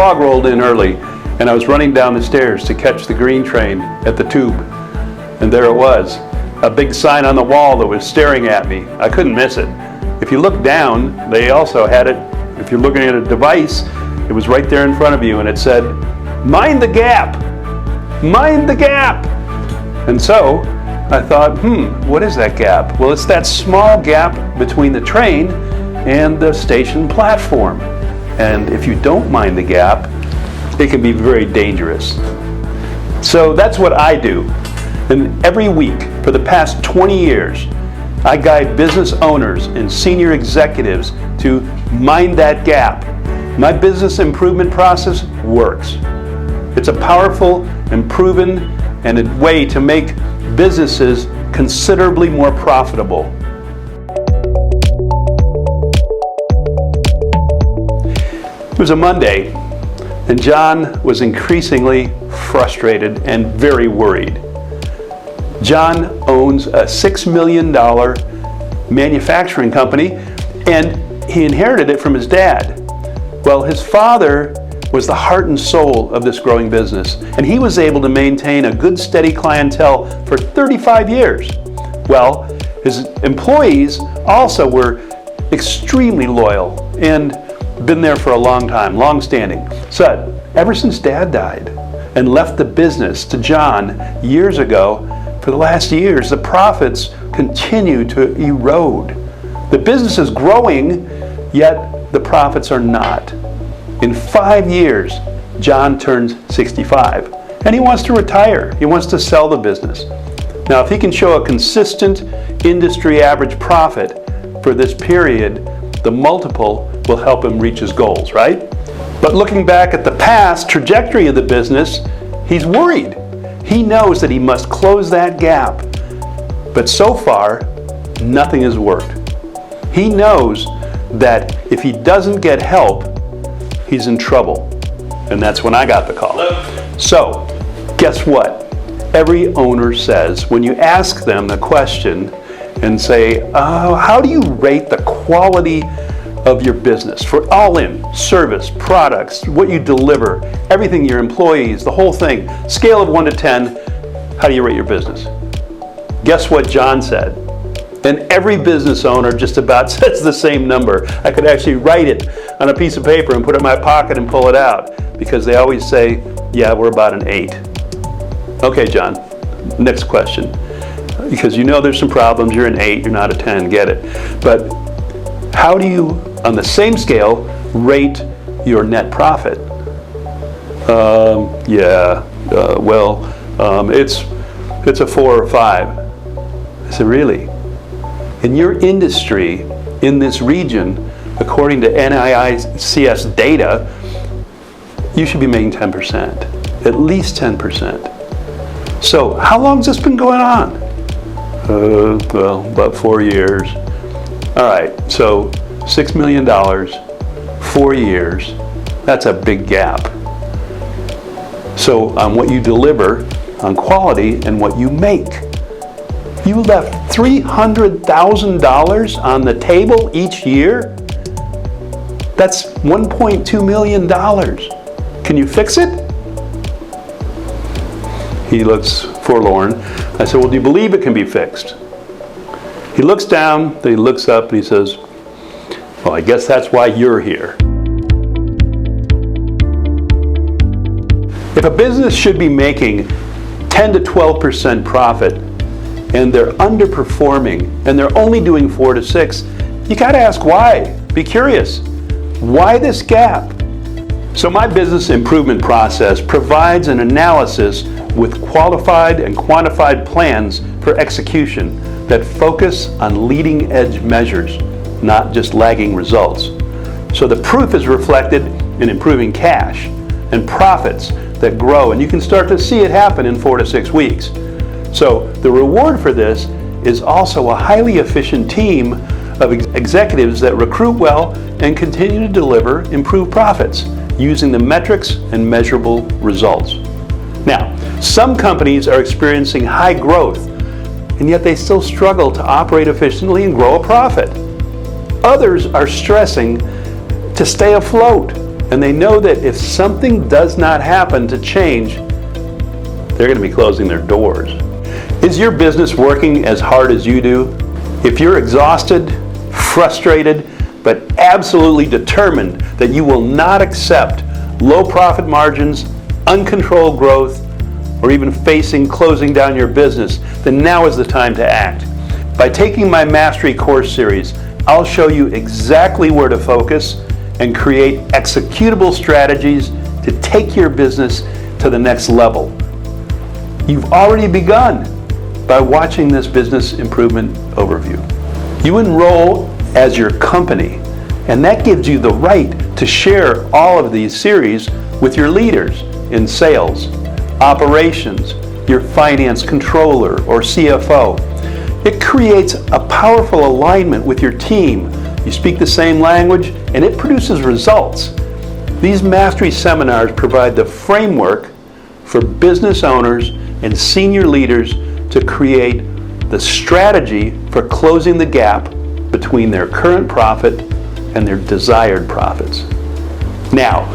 fog rolled in early, and I was running down the stairs to catch the green train at the tube. And there it was, a big sign on the wall that was staring at me. I couldn't miss it. If you look down, they also had it. If you're looking at a device, it was right there in front of you, and it said, "Mind the gap! Mind the gap!" And so I thought, what is that gap? Well, it's that small gap between the train and the station platform. And if you don't mind the gap, it can be very dangerous. So that's what I do. And every week for the past 20 years, I guide business owners and senior executives to mind that gap. My business improvement process works. It's a powerful and proven and a way to make businesses considerably more profitable. It was a Monday, and John was increasingly frustrated and very worried. John owns a $6 million manufacturing company, and he inherited it from his dad. Well, his father was the heart and soul of this growing business, and he was able to maintain a good, steady clientele for 35 years. Well, his employees also were extremely loyal and been there for a long time, long-standing. So, ever since Dad died and left the business to John years ago, for the last years, the profits continue to erode. The business is growing, yet the profits are not. In 5 years, John turns 65, and he wants to retire. He wants to sell the business. Now, if he can show a consistent industry average profit for this period, the multiple will help him reach his goals, right? But looking back at the past trajectory of the business, he's worried. He knows that he must close that gap. But so far, nothing has worked. He knows that if he doesn't get help, he's in trouble. And that's when I got the call. So, guess what? Every owner says, when you ask them the question and say, how do you rate the quality of your business for all in, service, products, what you deliver, everything, your employees, the whole thing, scale of 1 to 10, how do you rate your business? Guess what John said? And every business owner just about says the same number. I could actually write it on a piece of paper and put it in my pocket and pull it out, because they always say, yeah, we're about an 8. Okay, John, next question. Because you know there's some problems, you're an 8, you're not a 10, get it. But how do you, on the same scale, rate your net profit? It's a 4 or 5. I said, really? In your industry, in this region, according to NICS data, you should be making 10%, at least 10%. So how long has this been going on? Well, about 4 years. All right, so $6 million, 4 years, that's a big gap. So on what you deliver, on quality, and what you make, you left $300,000 on the table each year? That's $1.2 million. Can you fix it? He looks forlorn. I said, well, do you believe it can be fixed? He looks down, then he looks up, and he says, well, I guess that's why you're here. If a business should be making 10 to 12% profit, and they're underperforming, and they're only doing 4 to 6, you gotta ask why. Be curious. Why this gap? So my business improvement process provides an analysis with qualified and quantified plans for execution that focus on leading edge measures, not just lagging results. So the proof is reflected in improving cash and profits that grow, and you can start to see it happen in 4 to 6 weeks. So the reward for this is also a highly efficient team of executives that recruit well and continue to deliver improved profits using the metrics and measurable results. Now, some companies are experiencing high growth, and yet they still struggle to operate efficiently and grow a profit. Others are stressing to stay afloat And they know that if something does not happen to change, they're going to be closing their doors. Is your business working as hard as you do? If you're exhausted, frustrated, but absolutely determined that you will not accept low profit margins, uncontrolled growth, or even facing closing down your business, then now is the time to act. By taking my Mastery course series, I'll show you exactly where to focus and create executable strategies to take your business to the next level. You've already begun by watching this business improvement overview. You enroll as your company, and that gives you the right to share all of these series with your leaders in sales, operations, your finance controller or CFO. It creates a powerful alignment with your team. You speak the same language and it produces results. These Mastery seminars provide the framework for business owners and senior leaders to create the strategy for closing the gap between their current profit and their desired profits. Now,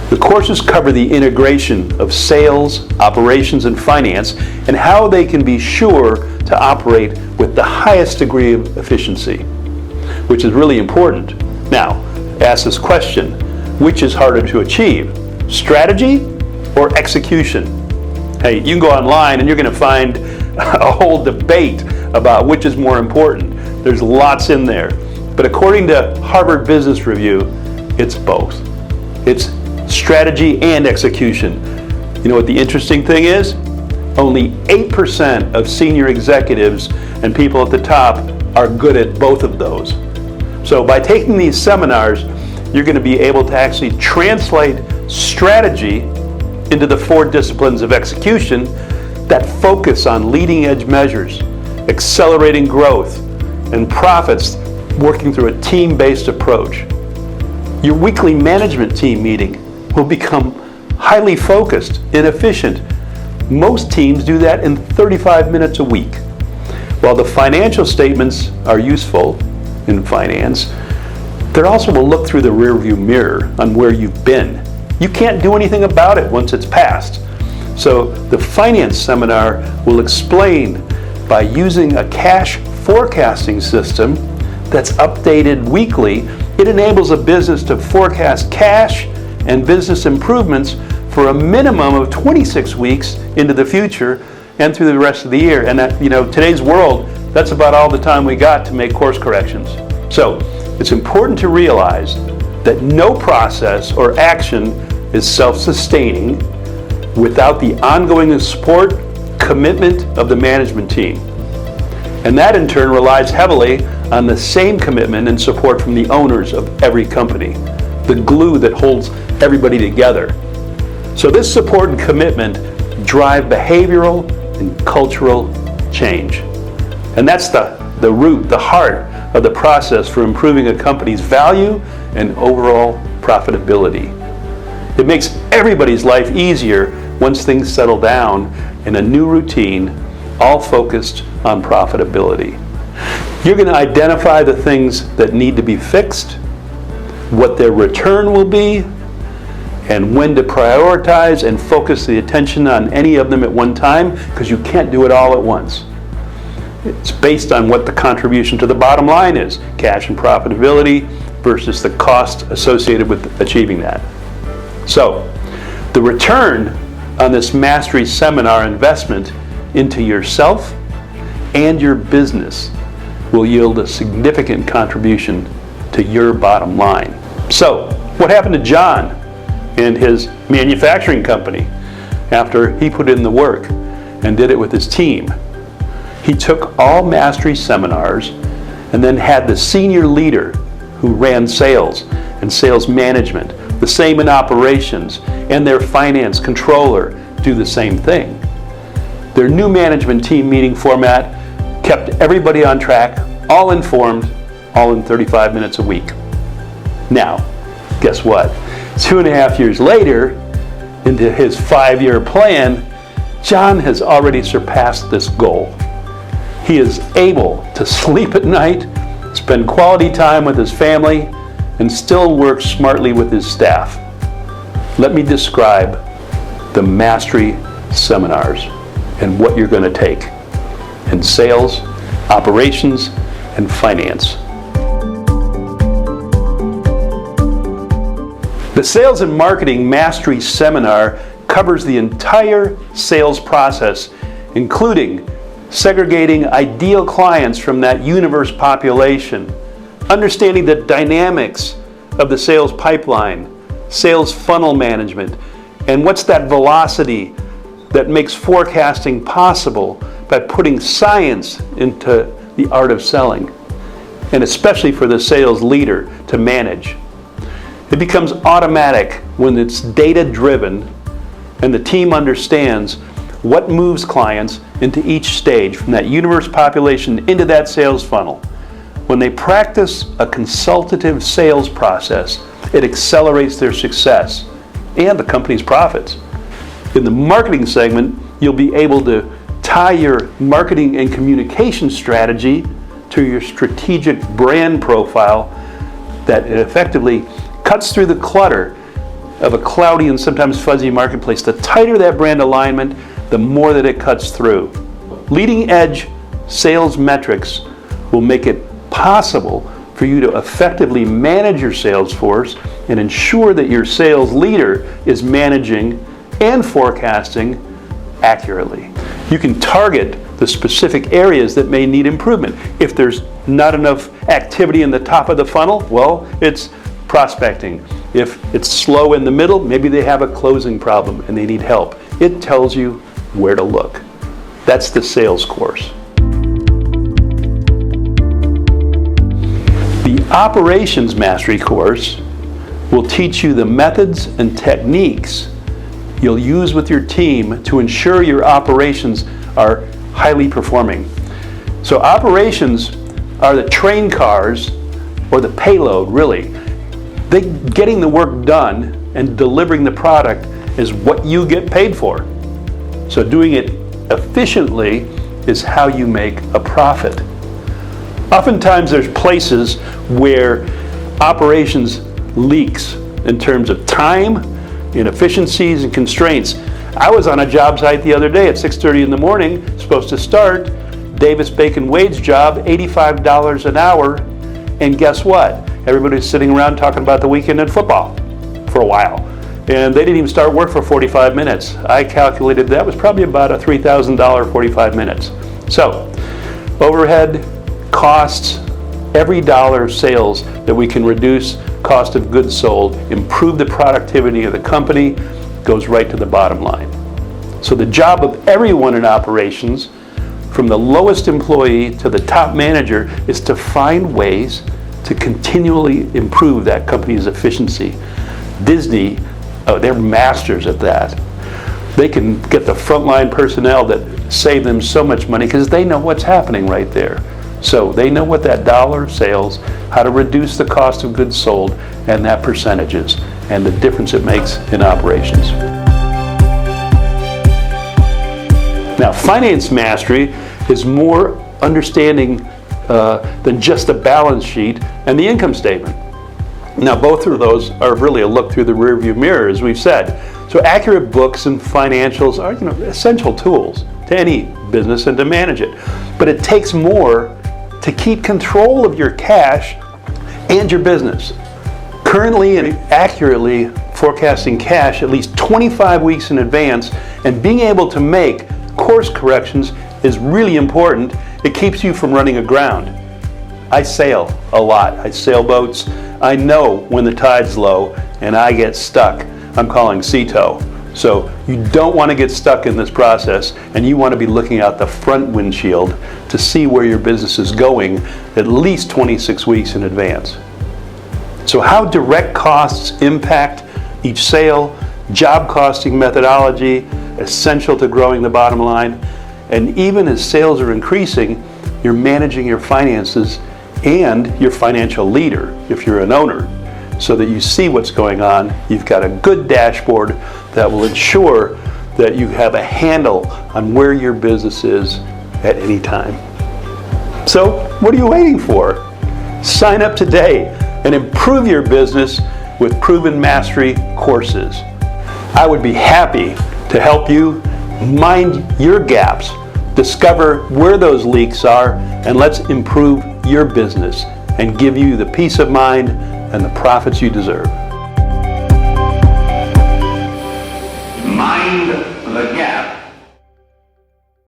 the courses cover the integration of sales, operations, and finance, and how they can be sure to operate with the highest degree of efficiency, which is really important. Now, ask this question: which is harder to achieve, strategy or execution? Hey, you can go online and you're going to find a whole debate about which is more important. There's lots in there. But according to Harvard Business Review, it's both. It's strategy and execution. You know what the interesting thing is? Only 8% of senior executives and people at the top are good at both of those. So by taking these seminars, you're going to be able to actually translate strategy into the 4 disciplines of execution that focus on leading edge measures, accelerating growth, and profits, working through a team-based approach. Your weekly management team meeting will become highly focused and efficient. Most teams do that in 35 minutes a week. While the financial statements are useful in finance, they also will look through the rearview mirror on where you've been. You can't do anything about it once it's past. So the finance seminar will explain by using a cash forecasting system that's updated weekly. It enables a business to forecast cash and business improvements for a minimum of 26 weeks into the future and through the rest of the year. And that, today's world, that's about all the time we got to make course corrections. So it's important to realize that no process or action is self-sustaining without the ongoing support, commitment of the management team. And that in turn relies heavily on the same commitment and support from the owners of every company, the glue that holds everybody together. So this support and commitment drive behavioral and cultural change. And that's the root, the heart of the process for improving a company's value and overall profitability. It makes everybody's life easier once things settle down in a new routine, all focused on profitability. You're going to identify the things that need to be fixed, what their return will be, and when to prioritize and focus the attention on any of them at one time, because you can't do it all at once. It's based on what the contribution to the bottom line is, cash and profitability versus the cost associated with achieving that. So, the return on this Mastery seminar investment into yourself and your business will yield a significant contribution to your bottom line. So, what happened to John and his manufacturing company after he put in the work and did it with his team? He took all Mastery seminars and then had the senior leader who ran sales and sales management, the same in operations, and their finance controller do the same thing. Their new management team meeting format kept everybody on track, all informed, all in 35 minutes a week. Now, guess what? 2.5 years later, into his 5-year plan, John has already surpassed this goal. He is able to sleep at night, spend quality time with his family, and still work smartly with his staff. Let me describe the Mastery Seminars and what you're going to take in sales, operations, and finance. The Sales and Marketing Mastery Seminar covers the entire sales process, including segregating ideal clients from that universe population, understanding the dynamics of the sales pipeline, sales funnel management, and what's that velocity that makes forecasting possible by putting science into the art of selling, and especially for the sales leader to manage. It becomes automatic when it's data-driven and the team understands what moves clients into each stage from that universe population into that sales funnel. When they practice a consultative sales process, it accelerates their success and the company's profits. In the marketing segment, you'll be able to tie your marketing and communication strategy to your strategic brand profile that effectively cuts through the clutter of a cloudy and sometimes fuzzy marketplace. The tighter that brand alignment, the more that it cuts through. Leading edge sales metrics will make it possible for you to effectively manage your sales force and ensure that your sales leader is managing and forecasting accurately. You can target the specific areas that may need improvement. If there's not enough activity in the top of the funnel, well, it's prospecting. If it's slow in the middle, maybe they have a closing problem and they need help. It tells you where to look. That's the sales course. The Operations Mastery course will teach you the methods and techniques you'll use with your team to ensure your operations are highly performing. So operations are the train cars, or the payload really. Getting the work done and delivering the product is what you get paid for. So doing it efficiently is how you make a profit. Oftentimes there's places where operations leaks in terms of time, inefficiencies, and constraints. I was on a job site the other day at 6:30 in the morning, supposed to start, Davis-Bacon wage job, $85 an hour, and guess what? Everybody's sitting around talking about the weekend in football for a while. And they didn't even start work for 45 minutes. I calculated that was probably about a $3,000 45 minutes. So, overhead, costs, every dollar of sales that we can reduce cost of goods sold, improve the productivity of the company, goes right to the bottom line. So the job of everyone in operations, from the lowest employee to the top manager, is to find ways to continually improve that company's efficiency. Disney, they're masters at that. They can get the frontline personnel that save them so much money because they know what's happening right there. So they know what that dollar of sales, how to reduce the cost of goods sold, and that percentages, and the difference it makes in operations. Now, finance mastery is more understanding than just the balance sheet and the income statement. Now, both of those are really a look through the rearview mirror, as we've said. So accurate books and financials are essential tools to any business and to manage it. But it takes more to keep control of your cash and your business. Currently and accurately forecasting cash at least 25 weeks in advance and being able to make course corrections is really important. It keeps you from running aground. I sail a lot. I sail boats. I know when the tide's low and I get stuck. I'm calling sea tow. So you don't want to get stuck in this process, and you want to be looking out the front windshield to see where your business is going at least 26 weeks in advance. So how direct costs impact each sale, job costing methodology, essential to growing the bottom line, and even as sales are increasing, you're managing your finances and your financial leader, if you're an owner, so that you see what's going on. You've got a good dashboard that will ensure that you have a handle on where your business is at any time. So, what are you waiting for? Sign up today and improve your business with proven mastery courses. I would be happy to help you mind your gaps, discover where those leaks are, and let's improve your business and give you the peace of mind and the profits you deserve. Mind